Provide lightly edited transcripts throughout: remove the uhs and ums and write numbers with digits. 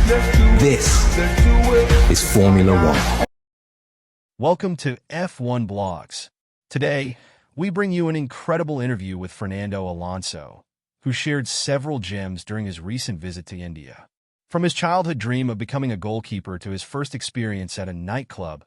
This is Formula One. Welcome to F1 Blogs. Today, we bring you an incredible interview with Fernando Alonso, who shared several gems during his recent visit to India. From his childhood dream of becoming a goalkeeper to his first experience at a nightclub,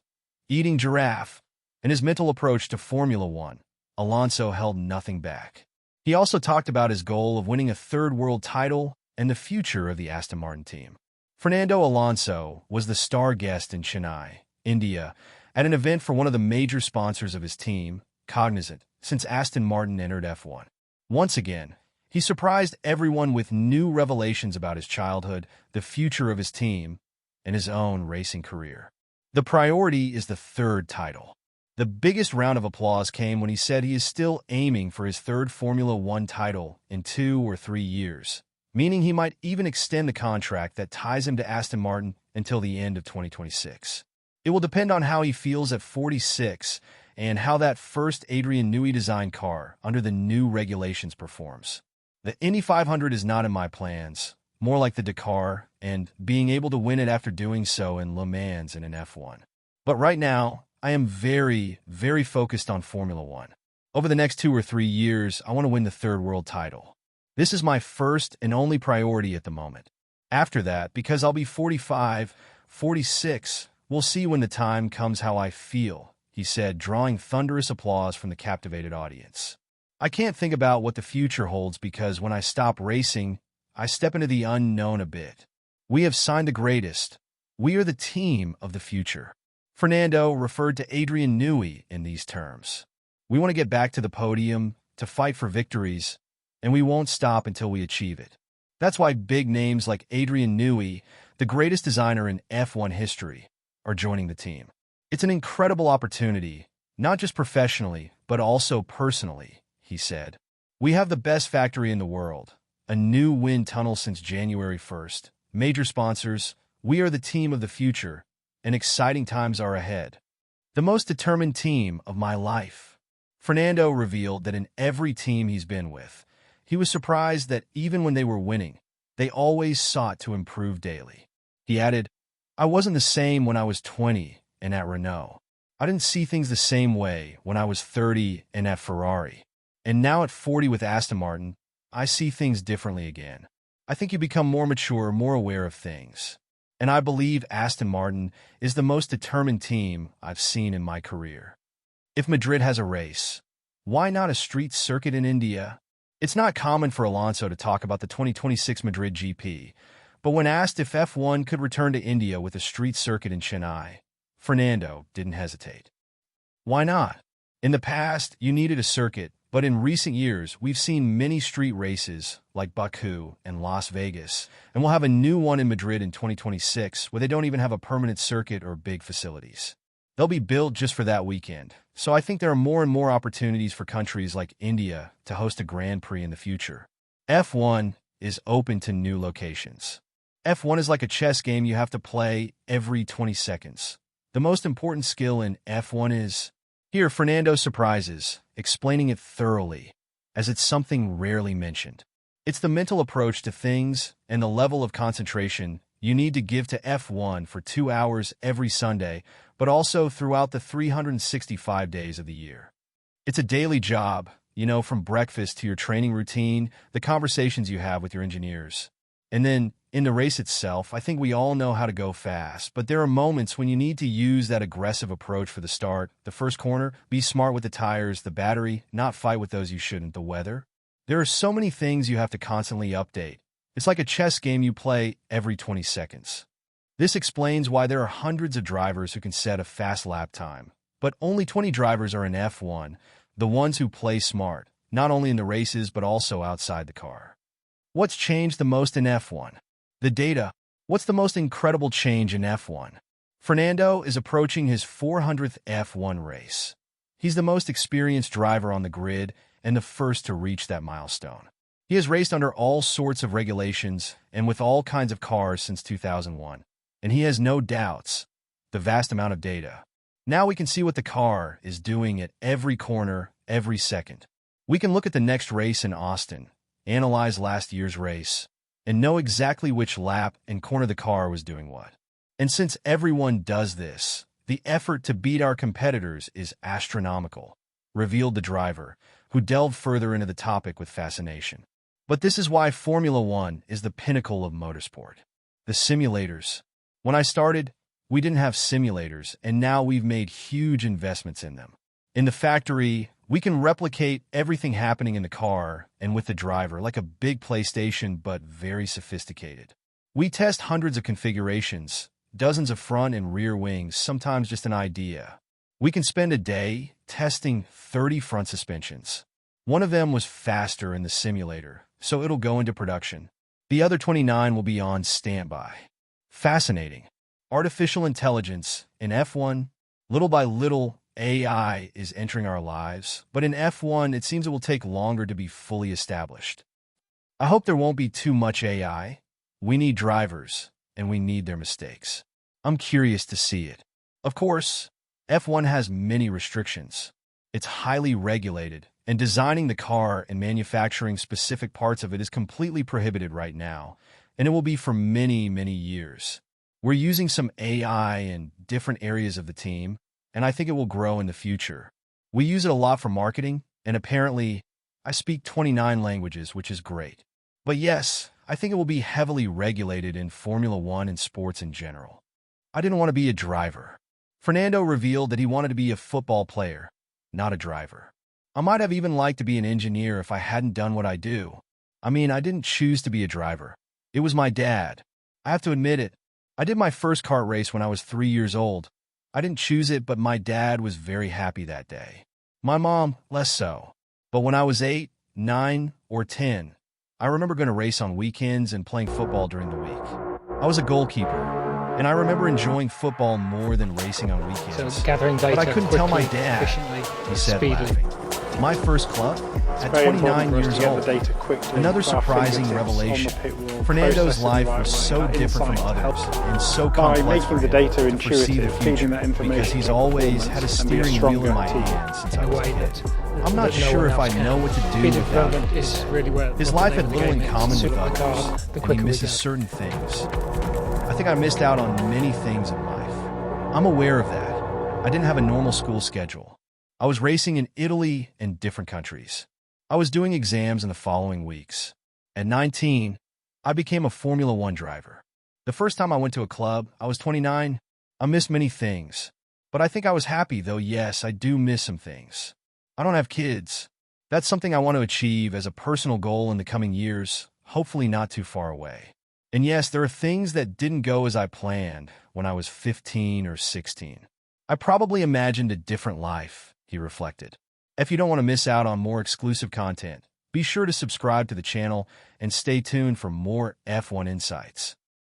eating giraffe, and his mental approach to Formula One, Alonso held nothing back. He also talked about his goal of winning a third world title and the future of the Aston Martin team. Fernando Alonso was the star guest in Chennai, India, at an event for one of the major sponsors of his team, Cognizant, since Aston Martin entered F1. Once again, he surprised everyone with new revelations about his childhood, the future of his team, and his own racing career. The priority is the third title. The biggest round of applause came when he said he is still aiming for his third Formula One title in 2 or 3 years, meaning he might even extend the contract that ties him to Aston Martin until the end of 2026. It will depend on how he feels at 46 and how that first Adrian Newey-designed car under the new regulations performs. The Indy 500 is not in my plans, more like the Dakar and being able to win it after doing so in Le Mans and in F1. But right now, I am very, very focused on Formula One. Over the next 2 or 3 years, I want to win the third world title. This is my first and only priority at the moment. After that, because I'll be 45, 46, we'll see when the time comes how I feel, he said, drawing thunderous applause from the captivated audience. I can't think about what the future holds because when I stop racing, I step into the unknown a bit. We have signed the greatest. We are the team of the future. Fernando referred to Adrian Newey in these terms. We want to get back to the podium, to fight for victories, and we won't stop until we achieve it. That's why big names like Adrian Newey, the greatest designer in F1 history, are joining the team. It's an incredible opportunity, not just professionally, but also personally, he said. We have the best factory in the world, a new wind tunnel since January 1st, major sponsors, we are the team of the future, and exciting times are ahead. The most determined team of my life. Fernando revealed that in every team he's been with, he was surprised that even when they were winning, they always sought to improve daily. He added, I wasn't the same when I was 20 and at Renault. I didn't see things the same way when I was 30 and at Ferrari. And now at 40 with Aston Martin, I see things differently again. I think you become more mature, more aware of things. And I believe Aston Martin is the most determined team I've seen in my career. If Madrid has a race, why not a street circuit in India? It's not common for Alonso to talk about the 2026 Madrid GP, but when asked if F1 could return to India with a street circuit in Chennai, Fernando didn't hesitate. Why not? In the past, you needed a circuit, but in recent years, we've seen many street races like Baku and Las Vegas, and we'll have a new one in Madrid in 2026 where they don't even have a permanent circuit or big facilities. They'll be built just for that weekend, so I think there are more and more opportunities for countries like India to host a Grand Prix in the future. F1 is open to new locations. F1 is like a chess game you have to play every 20 seconds. The most important skill in F1 is... Here, Fernando surprises, explaining it thoroughly, as it's something rarely mentioned. It's the mental approach to things and the level of concentration you need to give to F1 for 2 hours every Sunday, but also throughout the 365 days of the year. It's a daily job, from breakfast to your training routine, the conversations you have with your engineers. And then, in the race itself, I think we all know how to go fast, but there are moments when you need to use that aggressive approach for the start, the first corner, be smart with the tires, the battery, not fight with those you shouldn't, the weather. There are so many things you have to constantly update. It's like a chess game you play every 20 seconds. This explains why there are hundreds of drivers who can set a fast lap time, but only 20 drivers are in F1, the ones who play smart, not only in the races but also outside the car. What's changed the most in F1? The data. What's the most incredible change in F1? Fernando is approaching his 400th F1 race. He's the most experienced driver on the grid and the first to reach that milestone. He has raced under all sorts of regulations and with all kinds of cars since 2001, and he has no doubts, the vast amount of data. Now we can see what the car is doing at every corner, every second. We can look at the next race in Austin, analyze last year's race, and know exactly which lap and corner the car was doing what. And since everyone does this, the effort to beat our competitors is astronomical, revealed the driver, who delved further into the topic with fascination. But this is why Formula One is the pinnacle of motorsport. The simulators. When I started, we didn't have simulators, and now we've made huge investments in them. In the factory, we can replicate everything happening in the car and with the driver, like a big PlayStation, but very sophisticated. We test hundreds of configurations, dozens of front and rear wings, sometimes just an idea. We can spend a day testing 30 front suspensions. One of them was faster in the simulator, so it'll go into production. The other 29 will be on standby. Fascinating. Artificial intelligence in F1, little by little, AI is entering our lives, but in F1, it seems it will take longer to be fully established. I hope there won't be too much AI. We need drivers, and we need their mistakes. I'm curious to see it. Of course, F1 has many restrictions. It's highly regulated, and designing the car and manufacturing specific parts of it is completely prohibited right now, and it will be for many, many years. We're using some AI in different areas of the team, and I think it will grow in the future. We use it a lot for marketing, and apparently, I speak 29 languages, which is great. But yes, I think it will be heavily regulated in Formula One and sports in general. I didn't want to be a driver. Fernando revealed that he wanted to be a football player, not a driver. I might have even liked to be an engineer if I hadn't done what I do. I mean, I didn't choose to be a driver. It was my dad. I have to admit it. I did my first kart race when I was 3 years old. I didn't choose it, but my dad was very happy that day. My mom, less so. But when I was 8, 9, or 10, I remember going to race on weekends and playing football during the week. I was a goalkeeper, and I remember enjoying football more than racing on weekends. So gathering data but I couldn't tell my quickly, dad, efficiently, he said, speedily. laughing. My first club, at very 29 important for us years to get old. the data quickly Another at our surprising fingertips revelation. on the pit wall, Fernando's process it the life right was way. so That different from insight others helps and so by complex making for the him data to foresee the intuitive, feeding future that information because he's to always had a performance and be a steering wheel stronger in my team. hand since In I a was a way kid. that I'm not that no sure one if I else know can. what to do Speed of without development it. is really where His what life the had name of little the in game common is. with Super car, others, the and he quicker we misses go. certain things. I think I missed out on many things in life. I'm aware of that. I didn't have a normal school schedule. I was racing in Italy and different countries. I was doing exams in the following weeks. At 19, I became a Formula One driver. The first time I went to a club, I was 29. I missed many things. But I think I was happy, though yes, I do miss some things. I don't have kids. That's something I want to achieve as a personal goal in the coming years, hopefully not too far away. And yes, there are things that didn't go as I planned when I was 15 or 16. I probably imagined a different life, he reflected. If you don't want to miss out on more exclusive content, be sure to subscribe to the channel and stay tuned for more F1 insights.